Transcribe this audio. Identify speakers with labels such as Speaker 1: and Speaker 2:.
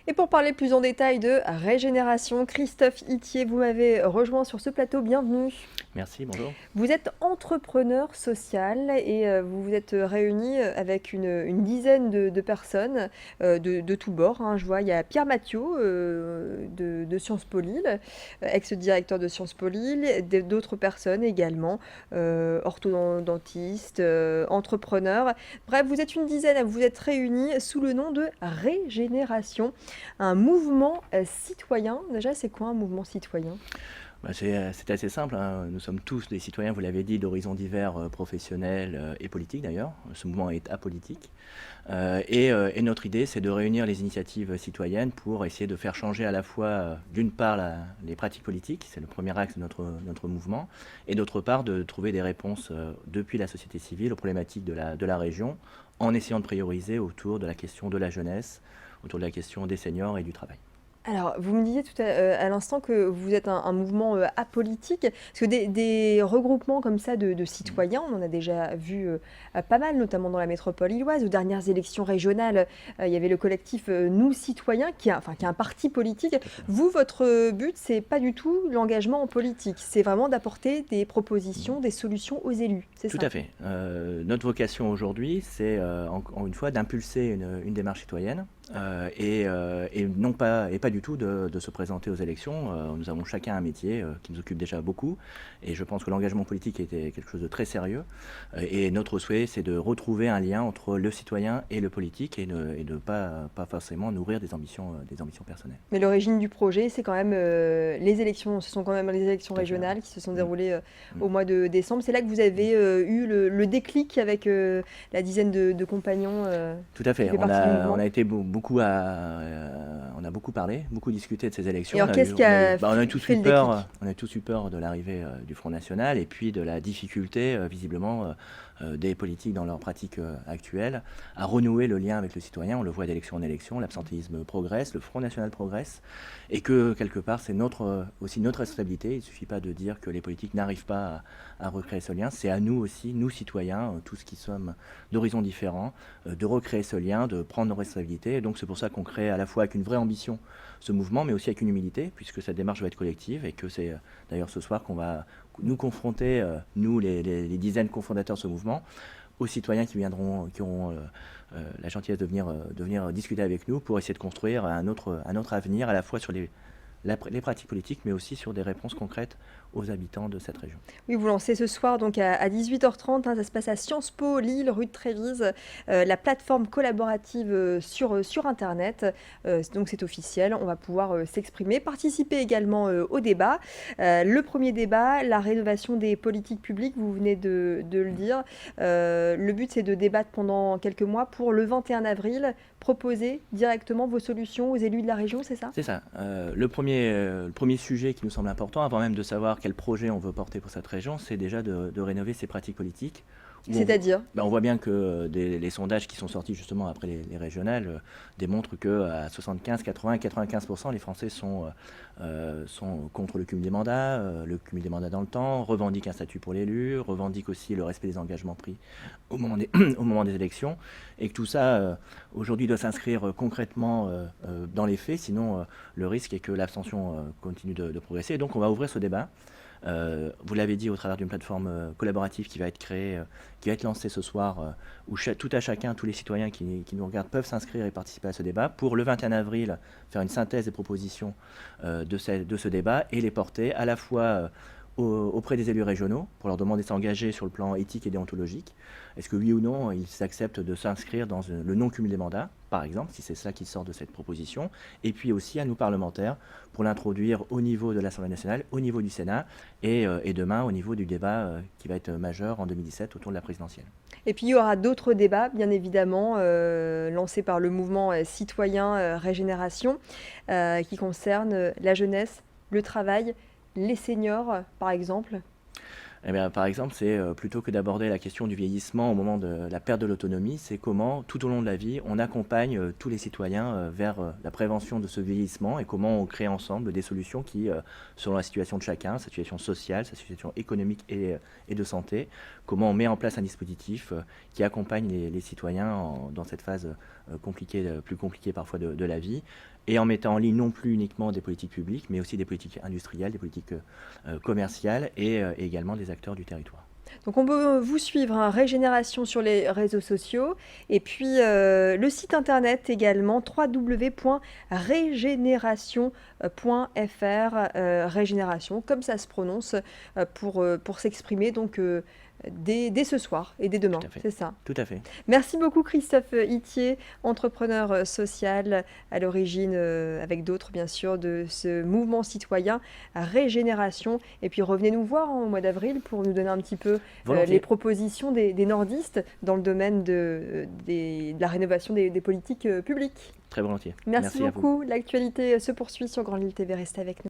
Speaker 1: Et pour parler plus en détail de régénération, Christophe Itier, vous m'avez rejoint sur ce plateau, bienvenue.
Speaker 2: Merci, bonjour.
Speaker 1: Vous êtes entrepreneur social et vous vous êtes réunis avec une dizaine de personnes de tous bords, hein. Je vois, il y a Pierre Mathieu de Sciences Po Lille, ex-directeur de Sciences Po Lille, d'autres personnes également, orthodontistes, entrepreneurs. Bref, vous êtes une dizaine, vous êtes réunis sous le nom de Régénération, un mouvement citoyen. Déjà, c'est quoi un mouvement citoyen?
Speaker 2: C'est assez simple, hein. Nous sommes tous des citoyens, vous l'avez dit, d'horizons divers, professionnels et politiques d'ailleurs. Ce mouvement est apolitique. Et notre idée, c'est de réunir les initiatives citoyennes pour essayer de faire changer à la fois, d'une part, les pratiques politiques, c'est le premier axe de notre mouvement, et d'autre part, de trouver des réponses depuis la société civile aux problématiques de la région, en essayant de prioriser autour de la question de la jeunesse, autour de la question des seniors et du travail.
Speaker 1: Alors, vous me disiez tout à l'instant que vous êtes un mouvement apolitique, parce que des regroupements comme ça de citoyens, on en a déjà vu pas mal, notamment dans la métropole lilloise. Aux dernières élections régionales, il y avait le collectif Nous Citoyens, qui est un parti politique.
Speaker 2: Tout à fait.
Speaker 1: Vous, votre but, c'est pas du tout l'engagement en politique, c'est vraiment d'apporter des
Speaker 2: Mhm.
Speaker 1: propositions, des solutions aux élus, c'est
Speaker 2: Tout
Speaker 1: ça?
Speaker 2: à fait. Notre vocation aujourd'hui, c'est encore une fois d'impulser une démarche citoyenne et non pas, et pas du tout de se présenter aux élections. Nous avons chacun un métier qui nous occupe déjà beaucoup et je pense que l'engagement politique était quelque chose de très sérieux. Et notre souhait, c'est de retrouver un lien entre le citoyen et le politique et de pas forcément nourrir des ambitions personnelles.
Speaker 1: Mais l'origine du projet, c'est quand même les élections, ce sont quand même les élections
Speaker 2: Tout à fait.
Speaker 1: régionales qui se sont
Speaker 2: Mm,
Speaker 1: déroulées
Speaker 2: mm,
Speaker 1: au mois de décembre. C'est là que vous avez eu le déclic avec la dizaine de compagnons
Speaker 2: Tout à
Speaker 1: qui
Speaker 2: fait.
Speaker 1: fait partie du
Speaker 2: On
Speaker 1: mouvement.
Speaker 2: a été beaucoup on a beaucoup parlé, beaucoup discuté de ces
Speaker 1: Et
Speaker 2: élections.
Speaker 1: alors, qu'est-ce qui a
Speaker 2: On a tous
Speaker 1: fait
Speaker 2: eu
Speaker 1: le
Speaker 2: peur,
Speaker 1: déclic?
Speaker 2: on a tous eu peur de l'arrivée du Front National et puis de la difficulté, visiblement, des politiques dans leur pratique actuelle à renouer le lien avec le citoyen. On le voit d'élection en élection, l'absentéisme progresse, le Front National progresse et que quelque part c'est aussi notre responsabilité. Il ne suffit pas de dire que les politiques n'arrivent pas à recréer ce lien. C'est à nous aussi, nous citoyens, tous qui sommes d'horizons différents, de recréer ce lien, de prendre nos responsabilités. Et donc c'est pour ça qu'on crée à la fois avec une vraie ambition ce mouvement, mais aussi avec une humilité, puisque cette démarche va être collective et que c'est d'ailleurs ce soir qu'on va nous confronter, nous les dizaines cofondateurs de ce mouvement, aux citoyens qui auront la gentillesse de venir discuter avec nous pour essayer de construire un autre avenir à la fois sur les pratiques politiques, mais aussi sur des réponses concrètes aux habitants de cette région.
Speaker 1: Oui, vous lancez ce soir donc à 18h30, hein, ça se passe à Sciences Po Lille, rue de Trévise, la plateforme collaborative sur Internet. Donc c'est officiel, on va pouvoir s'exprimer, participer également au débat. Le premier débat, la rénovation des politiques publiques, vous venez de le dire. Le but c'est de débattre pendant quelques mois pour le 21 avril, proposer directement vos solutions aux élus de la région, c'est ça?
Speaker 2: C'est ça. Le premier sujet qui nous semble important, avant même de savoir quel projet on veut porter pour cette région, c'est déjà de rénover ses pratiques politiques. Où
Speaker 1: C'est-à-dire?
Speaker 2: on voit bien que les sondages qui sont sortis justement après les régionales démontrent qu'à 75, 80, 95%, les Français sont contre le cumul des mandats dans le temps, revendiquent un statut pour l'élu, revendiquent aussi le respect des engagements pris au moment des élections, et que tout ça, aujourd'hui, doit s'inscrire concrètement dans les faits, sinon le risque est que l'abstention continue de progresser. Et donc on va ouvrir ce débat. Vous l'avez dit, au travers d'une plateforme collaborative qui va être créée, qui va être lancée ce soir, où tout à chacun, tous les citoyens qui nous regardent peuvent s'inscrire et participer à ce débat pour le 21 avril faire une synthèse des propositions de ce débat et les porter à la fois auprès des élus régionaux pour leur demander de s'engager sur le plan éthique et déontologique. Est-ce que oui ou non, ils acceptent de s'inscrire dans le non-cumul des mandats, par exemple, si c'est ça qui sort de cette proposition, et puis aussi à nous parlementaires pour l'introduire au niveau de l'Assemblée nationale, au niveau du Sénat et demain au niveau du débat qui va être majeur en 2017 autour de la présidentielle.
Speaker 1: Et puis il y aura d'autres débats, bien évidemment, lancés par le mouvement citoyen Régénération, qui concernent la jeunesse, le travail, les seniors, par exemple.
Speaker 2: Eh bien, par exemple, c'est plutôt que d'aborder la question du vieillissement au moment de la perte de l'autonomie, c'est comment, tout au long de la vie, on accompagne tous les citoyens vers la prévention de ce vieillissement et comment on crée ensemble des solutions qui, selon la situation de chacun, sa situation sociale, sa situation économique et de santé, comment on met en place un dispositif qui accompagne les citoyens dans cette phase compliquée, plus compliquée parfois de la vie, et en mettant en ligne non plus uniquement des politiques publiques, mais aussi des politiques industrielles, des politiques commerciales et également des acteurs du territoire.
Speaker 1: Donc on peut vous suivre, hein, Régénération sur les réseaux sociaux et puis le site internet également www.régénération.fr, Régénération comme ça se prononce, pour s'exprimer donc dès ce soir et dès demain,
Speaker 2: Tout à fait.
Speaker 1: c'est ça.
Speaker 2: Tout à fait.
Speaker 1: Merci beaucoup Christophe Itier, entrepreneur social à l'origine, avec d'autres bien sûr, de ce mouvement citoyen Régénération. Et puis revenez nous voir, hein, au mois d'avril pour nous donner un petit peu
Speaker 2: Volontiers.
Speaker 1: les propositions des nordistes dans le domaine de la rénovation des politiques publiques.
Speaker 2: Très volontiers.
Speaker 1: Merci
Speaker 2: À vous.
Speaker 1: beaucoup. L'actualité se poursuit sur Grande Île TV. Restez avec nous.